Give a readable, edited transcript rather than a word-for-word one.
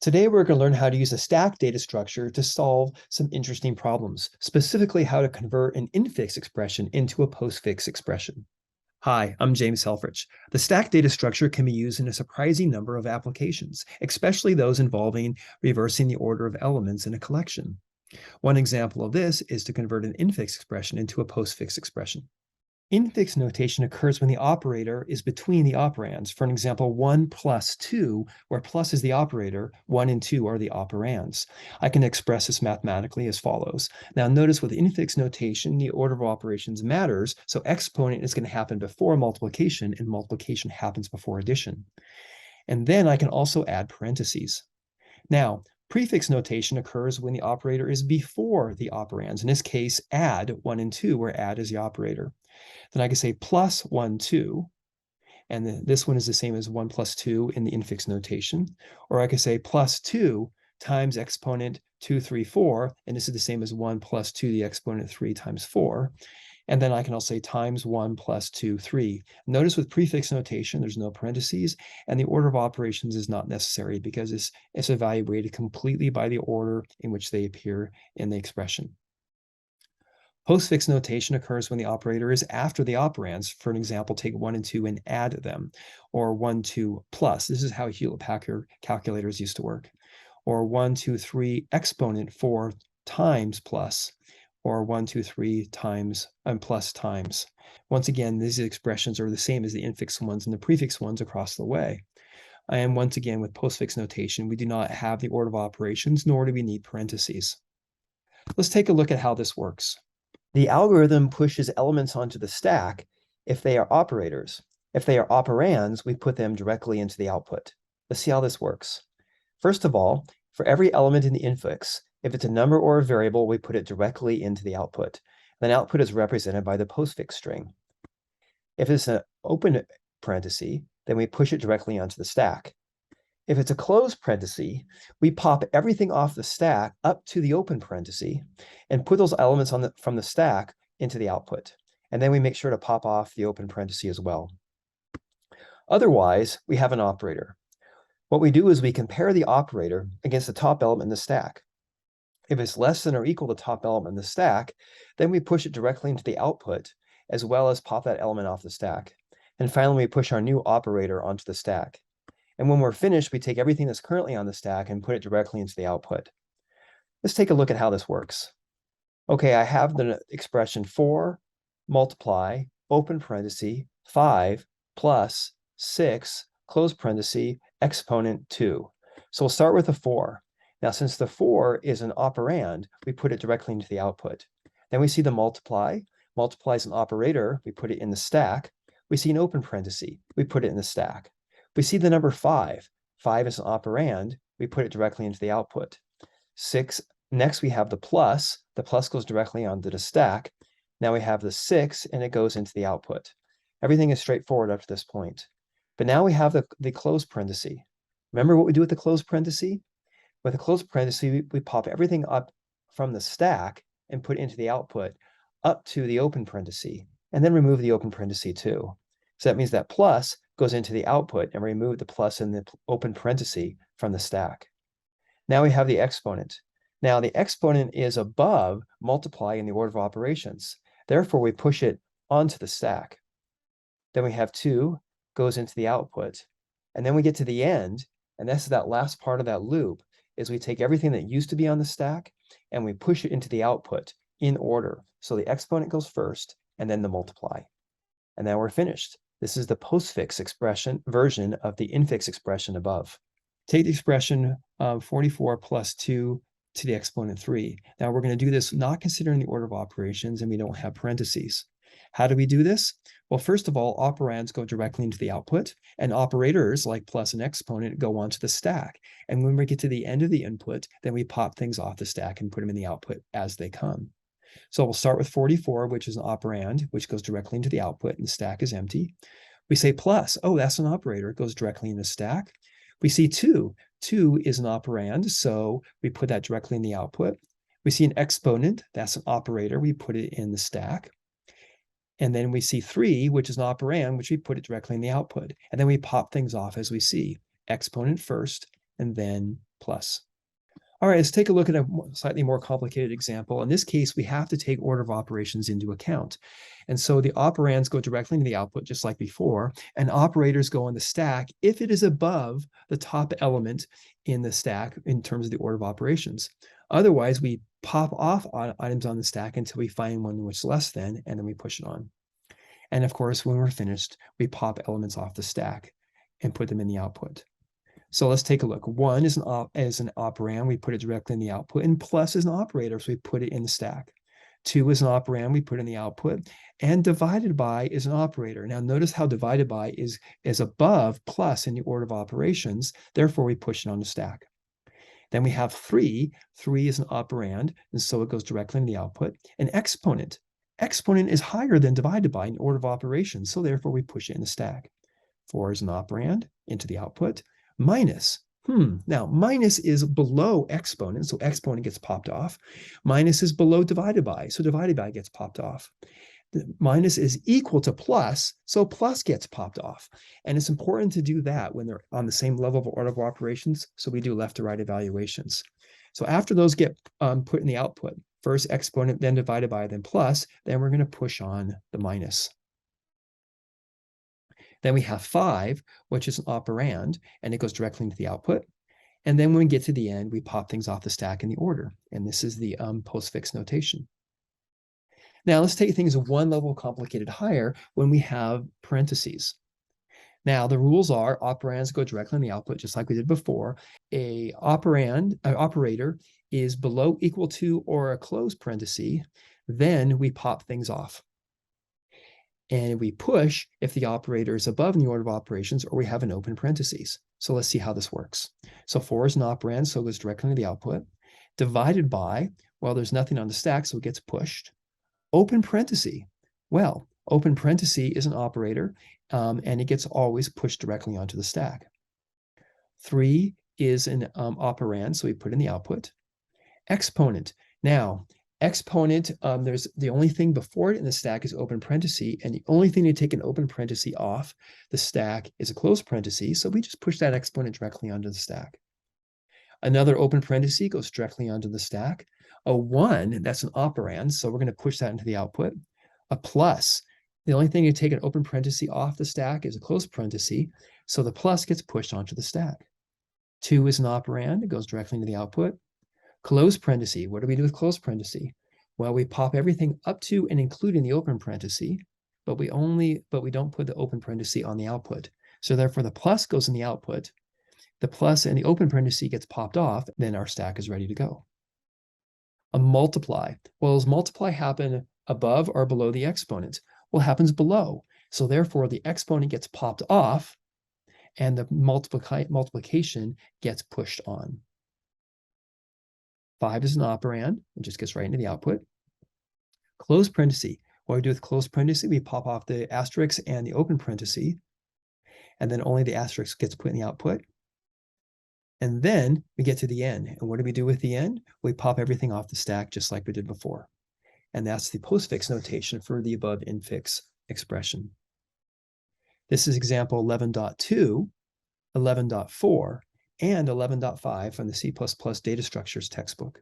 Today, we're going to learn how to use a stack data structure to solve some interesting problems, specifically how to convert an infix expression into a postfix expression. Hi, I'm James Selfridge. The stack data structure can be used in a surprising number of applications, especially those involving reversing the order of elements in a collection. One example of this is to convert an infix expression into a postfix expression. Infix notation occurs when the operator is between the operands. For an example, 1 plus 2, where plus is the operator, 1 and 2 are the operands. I can express this mathematically as follows. Now notice with infix notation, the order of operations matters, so exponent is going to happen before multiplication, and multiplication happens before addition. And then I can also add parentheses. Now, prefix notation occurs when the operator is before the operands. In this case, add 1 and 2, where add is the operator. Then I can say plus 1, 2, and this one is the same as 1 plus 2 in the infix notation. Or I could say plus 2 times exponent 2, 3, 4, and this is the same as 1 plus 2, the exponent 3 times 4. And then I can also say times 1 plus 2, 3. Notice with prefix notation, there's no parentheses, and the order of operations is not necessary because it's evaluated completely by the order in which they appear in the expression. Postfix notation occurs when the operator is after the operands. For an example, take 1 and 2 and add them, or 1, 2 plus. This is how Hewlett-Packard calculators used to work. Or 1, 2, 3 exponent 4 times plus, or 1, 2, 3 times and plus times. Once again, these expressions are the same as the infix ones and the prefix ones across the way. And once again, with postfix notation, we do not have the order of operations, nor do we need parentheses. Let's take a look at how this works. The algorithm pushes elements onto the stack if they are operators. If they are operands, we put them directly into the output. Let's see how this works. First of all, for every element in the infix, if it's a number or a variable, we put it directly into the output. Then output is represented by the postfix string. If it's an open parenthesis, then we push it directly onto the stack. If it's a closed parenthesis, we pop everything off the stack up to the open parenthesis and put those elements from the stack into the output. And then we make sure to pop off the open parenthesis as well. Otherwise, we have an operator. What we do is we compare the operator against the top element in the stack. If it's less than or equal to the top element in the stack, then we push it directly into the output, as well as pop that element off the stack. And finally, we push our new operator onto the stack. And when we're finished, we take everything that's currently on the stack and put it directly into the output. Let's take a look at how this works. Okay, I have the expression 4 multiply, open parenthesis, 5 plus 6, close parenthesis, exponent 2. So we'll start with the 4. Now, since the 4 is an operand, we put it directly into the output. Then we see the multiply. Multiply is an operator. We put it in the stack. We see an open parenthesis. We put it in the stack. We see the number 5. 5 is an operand. We put it directly into the output. 6. Next, we have the plus. The plus goes directly onto the stack. Now we have the 6, and it goes into the output. Everything is straightforward up to this point. But now we have the closed parenthesis. Remember what we do with the closed parenthesis? With the closed parenthesis, we pop everything up from the stack and put into the output up to the open parenthesis, and then remove the open parenthesis too. So that means that plus goes into the output and remove the plus in the open parenthesis from the stack. Now we have the exponent. Now the exponent is above multiply in the order of operations. Therefore, we push it onto the stack. Then we have 2 goes into the output. And then we get to the end, and that's that last part of that loop, is we take everything that used to be on the stack and we push it into the output in order. So the exponent goes first and then the multiply. And now we're finished. This is the postfix expression version of the infix expression above. Take the expression 44 plus 2 to the exponent 3. Now we're going to do this not considering the order of operations, and we don't have parentheses. How do we do this? Well, first of all, operands go directly into the output, and operators like plus and exponent go onto the stack. And when we get to the end of the input, then we pop things off the stack and put them in the output as they come. So we'll start with 44, which is an operand, which goes directly into the output, and the stack is empty. We say plus, oh, that's an operator. It goes directly in the stack. We see 2. 2 is an operand, so we put that directly in the output. We see an exponent. That's an operator. We put it in the stack. And then we see 3, which is an operand, which we put it directly in the output. And then we pop things off as we see. Exponent first, and then plus. All right, let's take a look at a slightly more complicated example. In this case, we have to take order of operations into account. And so the operands go directly into the output, just like before, and operators go in the stack if it is above the top element in the stack in terms of the order of operations. Otherwise, we pop off items on the stack until we find one which is less than, and then we push it on. And of course, when we're finished, we pop elements off the stack and put them in the output. So let's take a look. 1 is an operand, we put it directly in the output, and plus is an operator, so we put it in the stack. 2 is an operand, we put in the output, and divided by is an operator. Now notice how divided by is above plus in the order of operations, therefore we push it on the stack. Then we have 3. 3 is an operand, and so it goes directly in the output. An exponent. Exponent is higher than divided by in order of operations, so therefore we push it in the stack. 4 is an operand into the output. Minus. Now, minus is below exponent, so exponent gets popped off. Minus is below divided by, so divided by gets popped off. The minus is equal to plus, so plus gets popped off. And it's important to do that when they're on the same level of order of operations, so we do left to right evaluations. So after those get put in the output, first exponent, then divided by, then plus, then we're going to push on the minus. Then we have 5, which is an operand, and it goes directly into the output. And then when we get to the end, we pop things off the stack in the order. And this is the postfix notation. Now let's take things one level complicated higher when we have parentheses. Now the rules are operands go directly in the output, just like we did before. An operator is below, equal to, or a close parenthesis. Then we pop things off. And we push if the operator is above in the order of operations or we have an open parentheses. So let's see how this works. So 4 is an operand, so it goes directly into the output. Divided by, well, there's nothing on the stack, so it gets pushed. Open parenthesis. Well, open parenthesis is an operator, and it gets always pushed directly onto the stack. 3 is an operand, so we put in the output. Exponent. Now, exponent, there's the only thing before it in the stack is open parenthesis, and the only thing to take an open parenthesis off the stack is a closed parenthesis, so we just push that exponent directly onto the stack. Another open parenthesis goes directly onto the stack. A 1, that's an operand, so we're going to push that into the output. A plus, the only thing to take an open parenthesis off the stack is a closed parenthesis, so the plus gets pushed onto the stack. 2 is an operand, it goes directly into the output. Close parenthesis. What do we do with close parenthesis? Well, we pop everything up to and including the open parenthesis, but we don't put the open parenthesis on the output. So therefore the plus goes in the output. The plus and the open parenthesis gets popped off, then our stack is ready to go. A multiply. Well, does multiply happen above or below the exponent? Well, it happens below. So therefore the exponent gets popped off and the multiplication gets pushed on. 5 is an operand, it just gets right into the output. Close parenthesis. What we do with close parenthesis, we pop off the asterisk and the open parenthesis, and then only the asterisk gets put in the output. And then we get to the end. And what do we do with the end? We pop everything off the stack just like we did before. And that's the postfix notation for the above infix expression. This is example 11.2, 11.4, and 11.5 from the C++ Data Structures textbook.